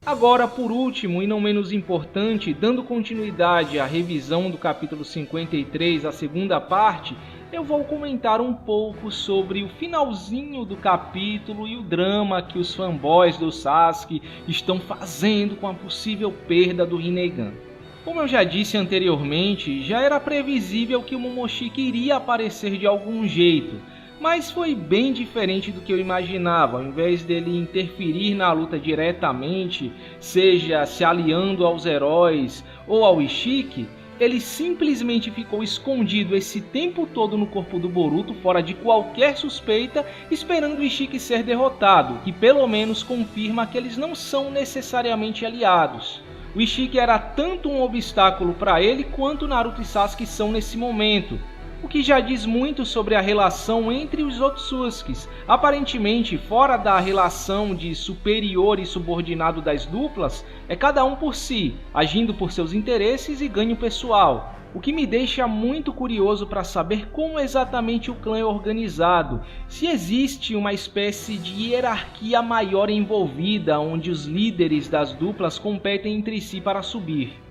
Agora, por último e não menos importante, dando continuidade à revisão do capítulo 53, a segunda parte, eu vou comentar um pouco sobre o finalzinho do capítulo e o drama que os fanboys do Sasuke estão fazendo com a possível perda do Rinnegan. Como eu já disse anteriormente, já era previsível que o Momoshiki iria aparecer de algum jeito, mas foi bem diferente do que eu imaginava. Ao invés dele interferir na luta diretamente, seja se aliando aos heróis ou ao Ishiki, ele simplesmente ficou escondido esse tempo todo no corpo do Boruto, fora de qualquer suspeita, esperando o Ishiki ser derrotado, que pelo menos confirma que eles não são necessariamente aliados. O Ishiki era tanto um obstáculo para ele quanto Naruto e Sasuke são nesse momento, o que já diz muito sobre a relação entre os Otsutskis. Aparentemente, fora da relação de superior e subordinado das duplas, é cada um por si, agindo por seus interesses e ganho pessoal. O que me deixa muito curioso para saber como exatamente o clã é organizado, se existe uma espécie de hierarquia maior envolvida, onde os líderes das duplas competem entre si para subir.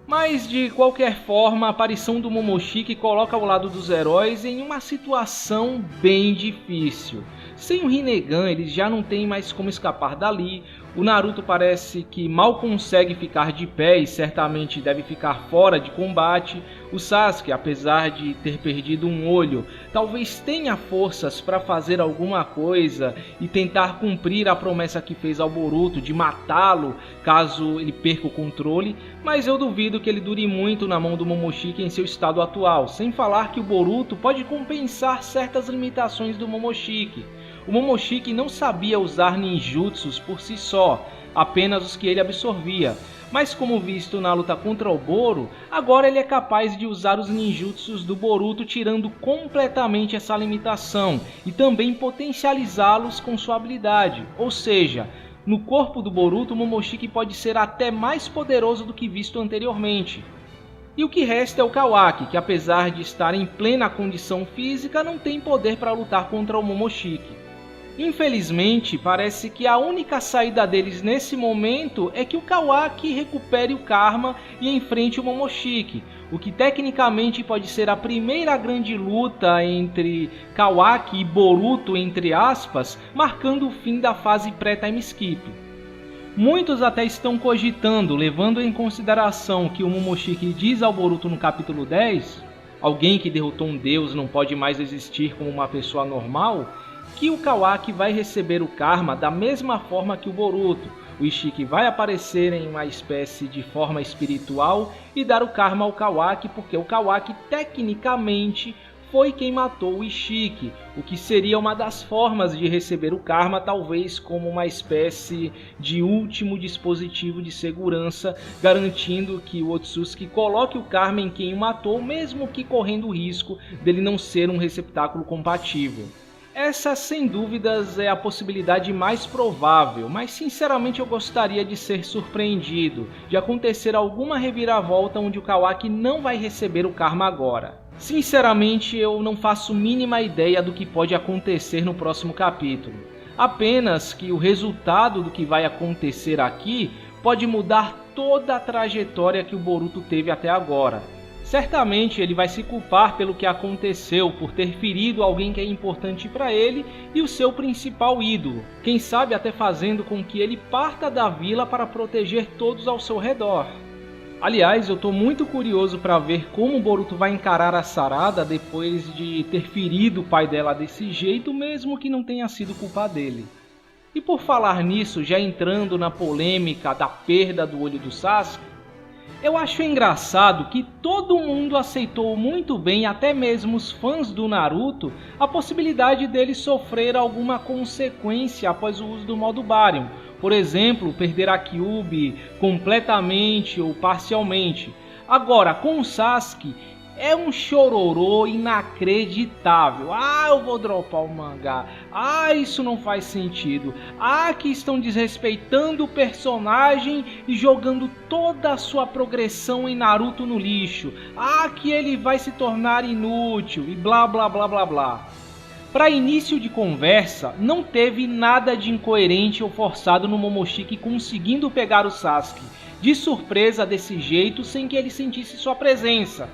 Mas, de qualquer forma, a aparição do Momoshiki coloca o lado dos heróis em uma situação bem difícil. Sem o Rinnegan, eles já não têm mais como escapar dali. O Naruto parece que mal consegue ficar de pé e certamente deve ficar fora de combate. O Sasuke, apesar de ter perdido um olho, talvez tenha forças para fazer alguma coisa e tentar cumprir a promessa que fez ao Boruto de matá-lo caso ele perca o controle, mas eu duvido que ele dure muito na mão do Momoshiki em seu estado atual, sem falar que o Boruto pode compensar certas limitações do Momoshiki. O Momoshiki não sabia usar ninjutsus por si só, apenas os que ele absorvia, mas como visto na luta contra o Boro, agora ele é capaz de usar os ninjutsus do Boruto, tirando completamente essa limitação e também potencializá-los com sua habilidade. Ou seja, no corpo do Boruto, o Momoshiki pode ser até mais poderoso do que visto anteriormente. E o que resta é o Kawaki, que apesar de estar em plena condição física, não tem poder para lutar contra o Momoshiki. Infelizmente, parece que a única saída deles nesse momento é que o Kawaki recupere o Karma e enfrente o Momoshiki, o que tecnicamente pode ser a primeira grande luta entre Kawaki e Boruto, entre aspas, marcando o fim da fase pré-time skip. Muitos até estão cogitando, levando em consideração que o Momoshiki diz ao Boruto no capítulo 10, alguém que derrotou um deus não pode mais existir como uma pessoa normal, que o Kawaki vai receber o Karma da mesma forma que o Boruto. O Ishiki vai aparecer em uma espécie de forma espiritual e dar o Karma ao Kawaki, porque o Kawaki tecnicamente foi quem matou o Ishiki, o que seria uma das formas de receber o Karma, talvez como uma espécie de último dispositivo de segurança, garantindo que o Otsutsuki coloque o Karma em quem o matou, mesmo que correndo o risco dele não ser um receptáculo compatível. Essa, sem dúvidas, é a possibilidade mais provável, mas sinceramente eu gostaria de ser surpreendido, de acontecer alguma reviravolta onde o Kawaki não vai receber o Karma agora. Sinceramente, eu não faço mínima ideia do que pode acontecer no próximo capítulo. Apenas que o resultado do que vai acontecer aqui pode mudar toda a trajetória que o Boruto teve até agora. Certamente ele vai se culpar pelo que aconteceu, por ter ferido alguém que é importante para ele e o seu principal ídolo, quem sabe até fazendo com que ele parta da vila para proteger todos ao seu redor. Aliás, eu estou muito curioso para ver como o Boruto vai encarar a Sarada depois de ter ferido o pai dela desse jeito, mesmo que não tenha sido culpa dele. E por falar nisso, já entrando na polêmica da perda do olho do Sasuke, eu acho engraçado que todo mundo aceitou muito bem, até mesmo os fãs do Naruto, a possibilidade dele sofrer alguma consequência após o uso do modo Baryon. Por exemplo, perder a Kyuubi completamente ou parcialmente. Agora, com o Sasuke, é um chororô inacreditável. Ah, eu vou dropar o mangá. Ah, isso não faz sentido. Ah, que estão desrespeitando o personagem e jogando toda a sua progressão em Naruto no lixo. Ah, que ele vai se tornar inútil e blá blá blá blá blá. Para início de conversa, não teve nada de incoerente ou forçado no Momoshiki conseguindo pegar o Sasuke de surpresa desse jeito sem que ele sentisse sua presença.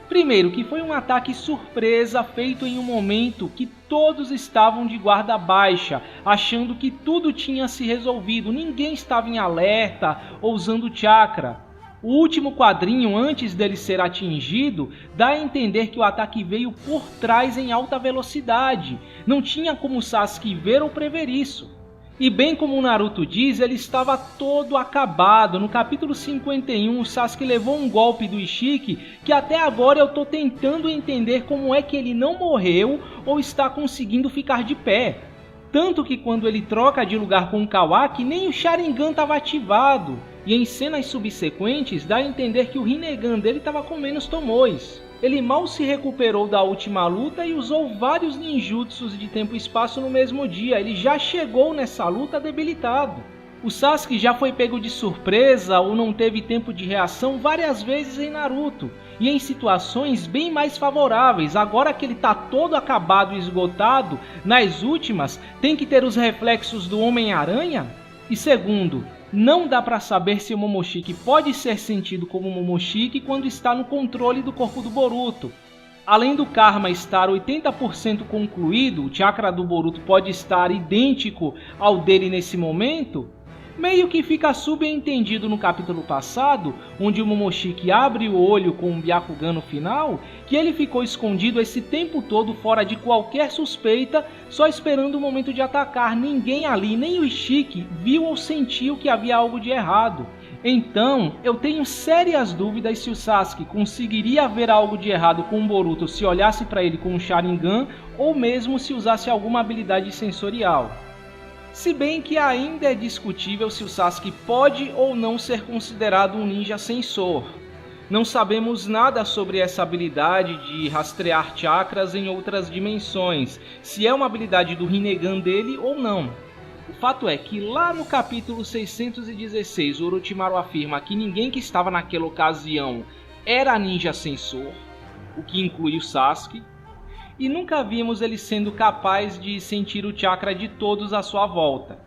Primeiro, que foi um ataque surpresa feito em um momento que todos estavam de guarda baixa, achando que tudo tinha se resolvido, ninguém estava em alerta ou usando chakra. O último quadrinho, antes dele ser atingido, dá a entender que o ataque veio por trás em alta velocidade. Não tinha como Sasuke ver ou prever isso. E bem como o Naruto diz, ele estava todo acabado. No capítulo 51, o Sasuke levou um golpe do Ishiki que até agora eu tô tentando entender como é que ele não morreu ou está conseguindo ficar de pé. Tanto que quando ele troca de lugar com o Kawaki, nem o Sharingan estava ativado. E em cenas subsequentes, dá a entender que o Rinnegan dele estava com menos Tomoes. Ele mal se recuperou da última luta e usou vários ninjutsus de tempo e espaço no mesmo dia. Ele já chegou nessa luta debilitado. O Sasuke já foi pego de surpresa ou não teve tempo de reação várias vezes em Naruto. E em situações bem mais favoráveis. Agora que ele está todo acabado e esgotado, nas últimas, tem que ter os reflexos do Homem-Aranha? E segundo, não dá para saber se o Momoshiki pode ser sentido como Momoshiki quando está no controle do corpo do Boruto. Além do Karma estar 80% concluído, o chakra do Boruto pode estar idêntico ao dele nesse momento. Meio que fica subentendido no capítulo passado, onde o Momoshiki abre o olho com um Byakugan no final, que ele ficou escondido esse tempo todo fora de qualquer suspeita, só esperando o momento de atacar. Ninguém ali, nem o Ishiki, viu ou sentiu que havia algo de errado. Então, eu tenho sérias dúvidas se o Sasuke conseguiria ver algo de errado com o Boruto se olhasse para ele com um Sharingan, ou mesmo se usasse alguma habilidade sensorial. Se bem que ainda é discutível se o Sasuke pode ou não ser considerado um ninja sensor. Não sabemos nada sobre essa habilidade de rastrear chakras em outras dimensões, se é uma habilidade do Rinnegan dele ou não. O fato é que lá no capítulo 616, Orochimaru afirma que ninguém que estava naquela ocasião era ninja sensor, o que inclui o Sasuke, e nunca vimos ele sendo capaz de sentir o chakra de todos à sua volta.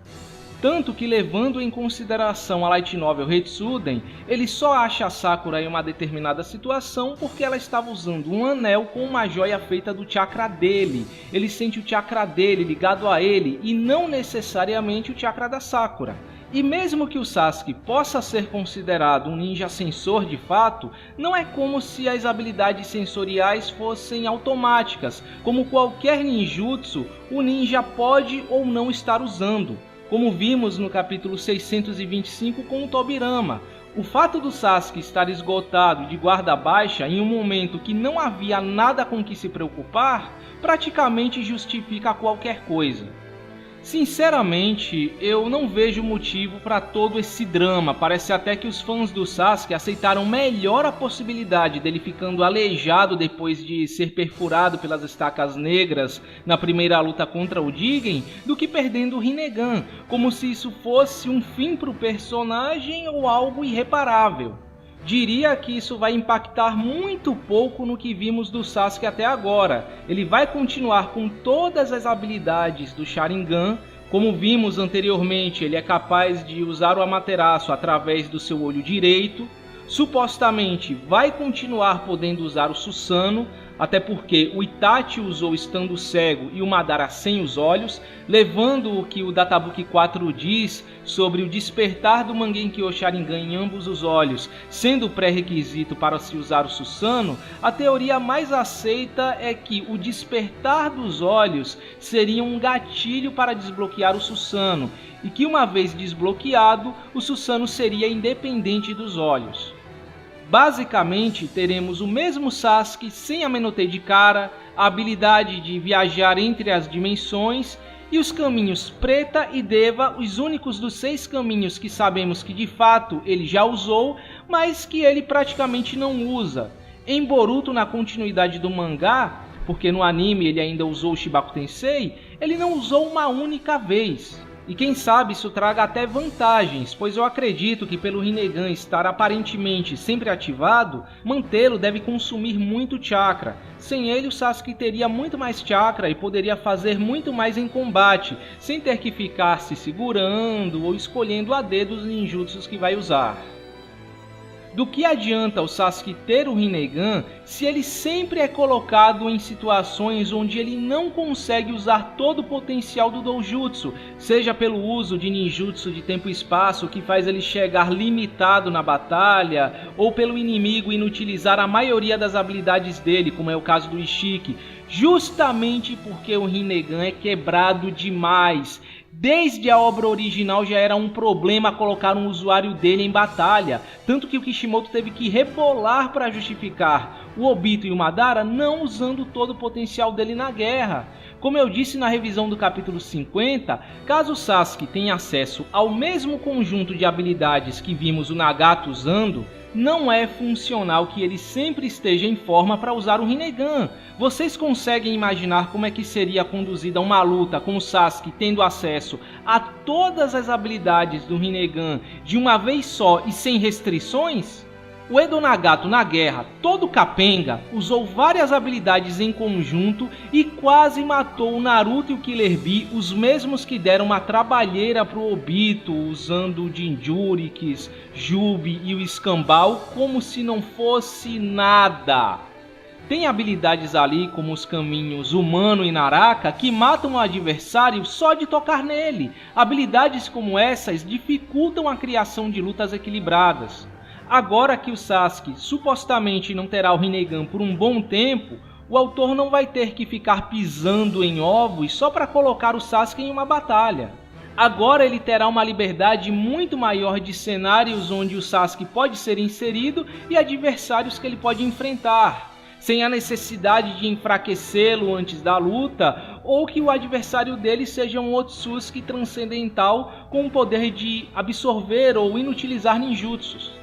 Tanto que, levando em consideração a light novel Hetsuden, ele só acha a Sakura em uma determinada situação porque ela estava usando um anel com uma joia feita do chakra dele. Ele sente o chakra dele ligado a ele e não necessariamente o chakra da Sakura. E mesmo que o Sasuke possa ser considerado um ninja sensor de fato, não é como se as habilidades sensoriais fossem automáticas. Como qualquer ninjutsu, o ninja pode ou não estar usando, como vimos no capítulo 625 com o Tobirama. O fato do Sasuke estar esgotado de guarda baixa em um momento que não havia nada com que se preocupar, praticamente justifica qualquer coisa. Sinceramente, eu não vejo motivo para todo esse drama. Parece até que os fãs do Sasuke aceitaram melhor a possibilidade dele ficando aleijado depois de ser perfurado pelas estacas negras na primeira luta contra o Jigen, do que perdendo o Rinnegan, como se isso fosse um fim para o personagem ou algo irreparável. Diria que isso vai impactar muito pouco no que vimos do Sasuke até agora. Ele vai continuar com todas as habilidades do Sharingan. Como vimos anteriormente, ele é capaz de usar o Amaterasu através do seu olho direito. Supostamente vai continuar podendo usar o Susanoo, até porque o Itachi usou estando cego e o Madara sem os olhos, levando o que o Databook 4 diz sobre o despertar do Mangekyou Sharingan em ambos os olhos, sendo pré-requisito para se usar o Susanoo. A teoria mais aceita é que o despertar dos olhos seria um gatilho para desbloquear o Susanoo, e que uma vez desbloqueado, o Susanoo seria independente dos olhos. Basicamente, teremos o mesmo Sasuke sem a Menotei de cara, a habilidade de viajar entre as dimensões e os caminhos Preta e Deva, os únicos dos 6 caminhos que sabemos que de fato ele já usou, mas que ele praticamente não usa. Em Boruto, na continuidade do mangá, porque no anime ele ainda usou o Shibaku Tensei, ele não usou uma única vez. E quem sabe isso traga até vantagens, pois eu acredito que pelo Rinnegan estar aparentemente sempre ativado, mantê-lo deve consumir muito chakra. Sem ele o Sasuke teria muito mais chakra e poderia fazer muito mais em combate, sem ter que ficar se segurando ou escolhendo a dedo os ninjutsus que vai usar. Do que adianta o Sasuke ter o Rinnegan se ele sempre é colocado em situações onde ele não consegue usar todo o potencial do Doujutsu, seja pelo uso de ninjutsu de tempo e espaço que faz ele chegar limitado na batalha, ou pelo inimigo inutilizar a maioria das habilidades dele, como é o caso do Ishiki, justamente porque o Rinnegan é quebrado demais. Desde a obra original já era um problema colocar um usuário dele em batalha, tanto que o Kishimoto teve que rebolar para justificar o Obito e o Madara não usando todo o potencial dele na guerra. Como eu disse na revisão do capítulo 50, caso Sasuke tenha acesso ao mesmo conjunto de habilidades que vimos o Nagato usando, não é funcional que ele sempre esteja em forma para usar o Rinnegan. Vocês conseguem imaginar como é que seria conduzida uma luta com o Sasuke tendo acesso a todas as habilidades do Rinnegan de uma vez só e sem restrições? O Edo Nagato na guerra, todo capenga, usou várias habilidades em conjunto e quase matou o Naruto e o Killer Bee, os mesmos que deram uma trabalheira pro Obito, usando o Jinchurikis, Jubi e o Escambau como se não fosse nada. Tem habilidades ali como os caminhos Humano e Naraka que matam o adversário só de tocar nele. Habilidades como essas dificultam a criação de lutas equilibradas. Agora que o Sasuke supostamente não terá o Rinnegan por um bom tempo, o autor não vai ter que ficar pisando em ovos só para colocar o Sasuke em uma batalha. Agora ele terá uma liberdade muito maior de cenários onde o Sasuke pode ser inserido e adversários que ele pode enfrentar, sem a necessidade de enfraquecê-lo antes da luta ou que o adversário dele seja um Otsutsuki transcendental com o poder de absorver ou inutilizar ninjutsus.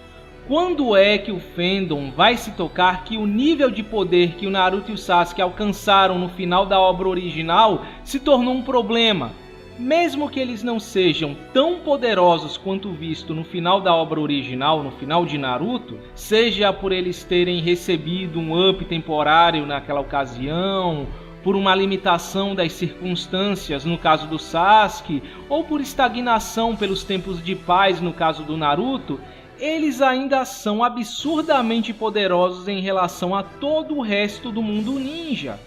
Quando é que o fandom vai se tocar que o nível de poder que o Naruto e o Sasuke alcançaram no final da obra original se tornou um problema? Mesmo que eles não sejam tão poderosos quanto visto no final da obra original, no final de Naruto, seja por eles terem recebido um up temporário naquela ocasião, por uma limitação das circunstâncias no caso do Sasuke, ou por estagnação pelos tempos de paz no caso do Naruto, eles ainda são absurdamente poderosos em relação a todo o resto do mundo ninja.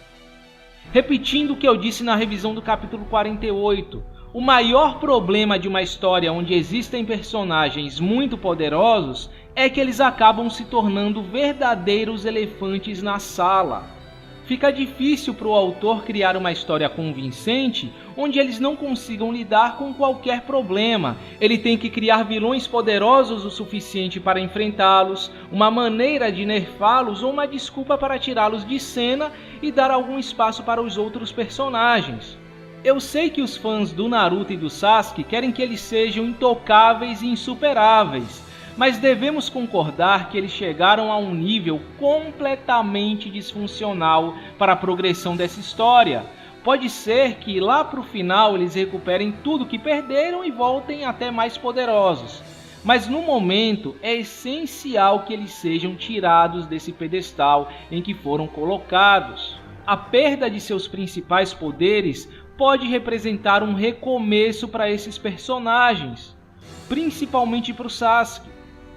Repetindo o que eu disse na revisão do capítulo 48, o maior problema de uma história onde existem personagens muito poderosos é que eles acabam se tornando verdadeiros elefantes na sala. Fica difícil para o autor criar uma história convincente onde eles não consigam lidar com qualquer problema. Ele tem que criar vilões poderosos o suficiente para enfrentá-los, uma maneira de nerfá-los ou uma desculpa para tirá-los de cena e dar algum espaço para os outros personagens. Eu sei que os fãs do Naruto e do Sasuke querem que eles sejam intocáveis e insuperáveis, mas devemos concordar que eles chegaram a um nível completamente disfuncional para a progressão dessa história. Pode ser que lá para o final eles recuperem tudo que perderam e voltem até mais poderosos. Mas no momento é essencial que eles sejam tirados desse pedestal em que foram colocados. A perda de seus principais poderes pode representar um recomeço para esses personagens, principalmente para o Sasuke.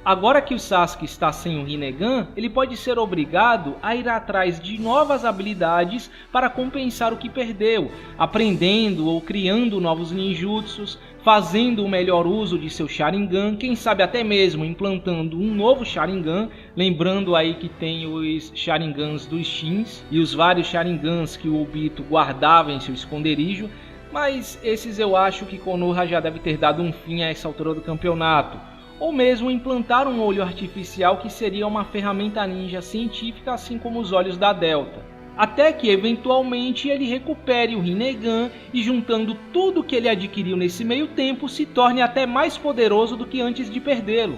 Agora que o Sasuke está sem o Rinnegan, ele pode ser obrigado a ir atrás de novas habilidades para compensar o que perdeu, aprendendo ou criando novos ninjutsus, fazendo o melhor uso de seu Sharingan, quem sabe até mesmo implantando um novo Sharingan, lembrando aí que tem os Sharingans dos Shins e os vários Sharingans que o Obito guardava em seu esconderijo, mas esses eu acho que Konoha já deve ter dado um fim a essa altura do campeonato. Ou mesmo implantar um olho artificial que seria uma ferramenta ninja científica assim como os olhos da Delta. Até que eventualmente ele recupere o Rinnegan e juntando tudo que ele adquiriu nesse meio tempo se torne até mais poderoso do que antes de perdê-lo.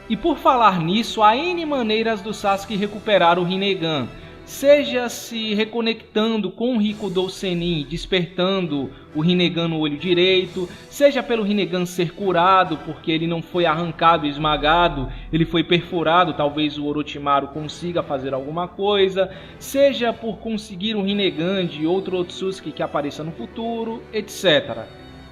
E por falar nisso, há N maneiras do Sasuke recuperar o Rinnegan. seja se reconectando com o Rikudo Sennin, despertando o Rinnegan no olho direito, seja pelo Rinnegan ser curado, porque ele não foi arrancado e esmagado, ele foi perfurado, talvez o Orochimaru consiga fazer alguma coisa, seja por conseguir um Rinnegan de outro Otsutsuki que apareça no futuro, etc.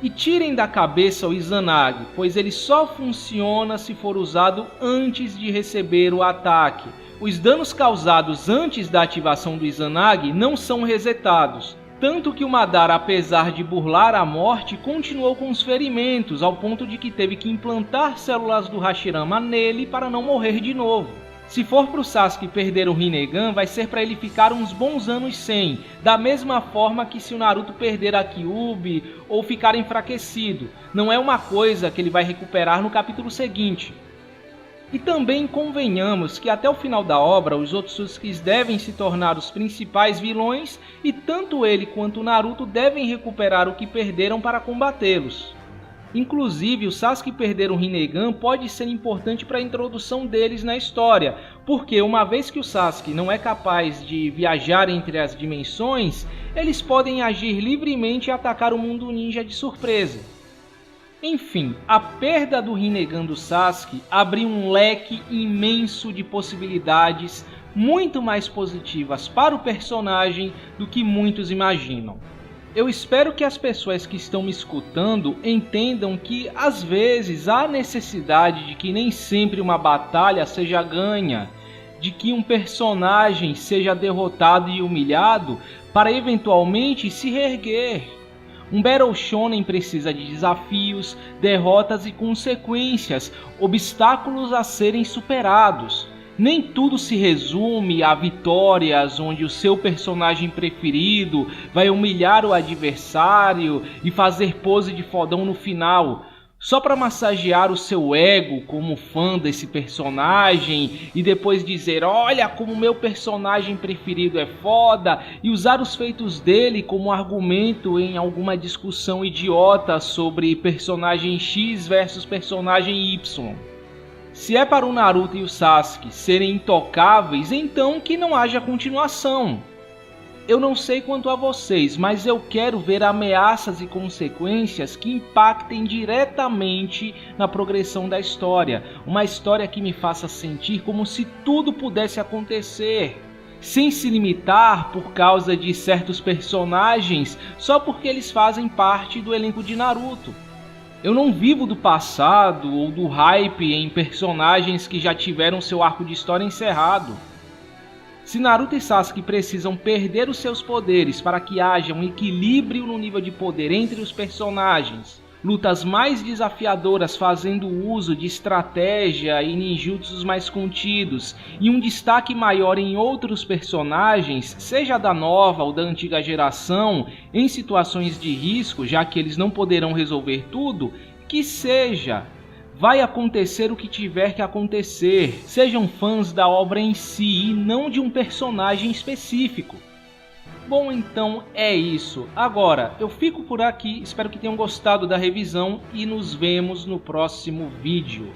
E tirem da cabeça o Izanagi, pois ele só funciona se for usado antes de receber o ataque. Os danos causados antes da ativação do Izanagi não são resetados, tanto que o Madara, apesar de burlar a morte, continuou com os ferimentos, ao ponto de que teve que implantar células do Hashirama nele para não morrer de novo. Se for para o Sasuke perder o Rinnegan, vai ser para ele ficar uns bons anos sem, da mesma forma que se o Naruto perder a Kyuubi ou ficar enfraquecido. Não é uma coisa que ele vai recuperar no capítulo seguinte. E também convenhamos que até o final da obra os Otsutsukis devem se tornar os principais vilões e tanto ele quanto o Naruto devem recuperar o que perderam para combatê-los. Inclusive, o Sasuke perder o Rinnegan pode ser importante para a introdução deles na história, porque uma vez que o Sasuke não é capaz de viajar entre as dimensões, eles podem agir livremente e atacar o mundo ninja de surpresa. Enfim, a perda do Rinnegan do Sasuke abriu um leque imenso de possibilidades muito mais positivas para o personagem do que muitos imaginam. Eu espero que as pessoas que estão me escutando entendam que às vezes há necessidade de que nem sempre uma batalha seja ganha, de que um personagem seja derrotado e humilhado para eventualmente se reerguer. Um Battle Shonen precisa de desafios, derrotas e consequências, obstáculos a serem superados. Nem tudo se resume a vitórias onde o seu personagem preferido vai humilhar o adversário e fazer pose de fodão no final, só para massagear o seu ego como fã desse personagem e depois dizer: olha como meu personagem preferido é foda, e usar os feitos dele como argumento em alguma discussão idiota sobre personagem X versus personagem Y. Se é para o Naruto e o Sasuke serem intocáveis, então que não haja continuação. Eu não sei quanto a vocês, mas eu quero ver ameaças e consequências que impactem diretamente na progressão da história. Uma história que me faça sentir como se tudo pudesse acontecer, sem se limitar por causa de certos personagens só porque eles fazem parte do elenco de Naruto. Eu não vivo do passado ou do hype em personagens que já tiveram seu arco de história encerrado. Se Naruto e Sasuke precisam perder os seus poderes para que haja um equilíbrio no nível de poder entre os personagens, lutas mais desafiadoras fazendo uso de estratégia e ninjutsus mais contidos, e um destaque maior em outros personagens, seja da nova ou da antiga geração, em situações de risco, já que eles não poderão resolver tudo, que seja. Vai acontecer o que tiver que acontecer. Sejam fãs da obra em si e não de um personagem específico. Bom, então é isso. Agora, eu fico por aqui, espero que tenham gostado da revisão e nos vemos no próximo vídeo.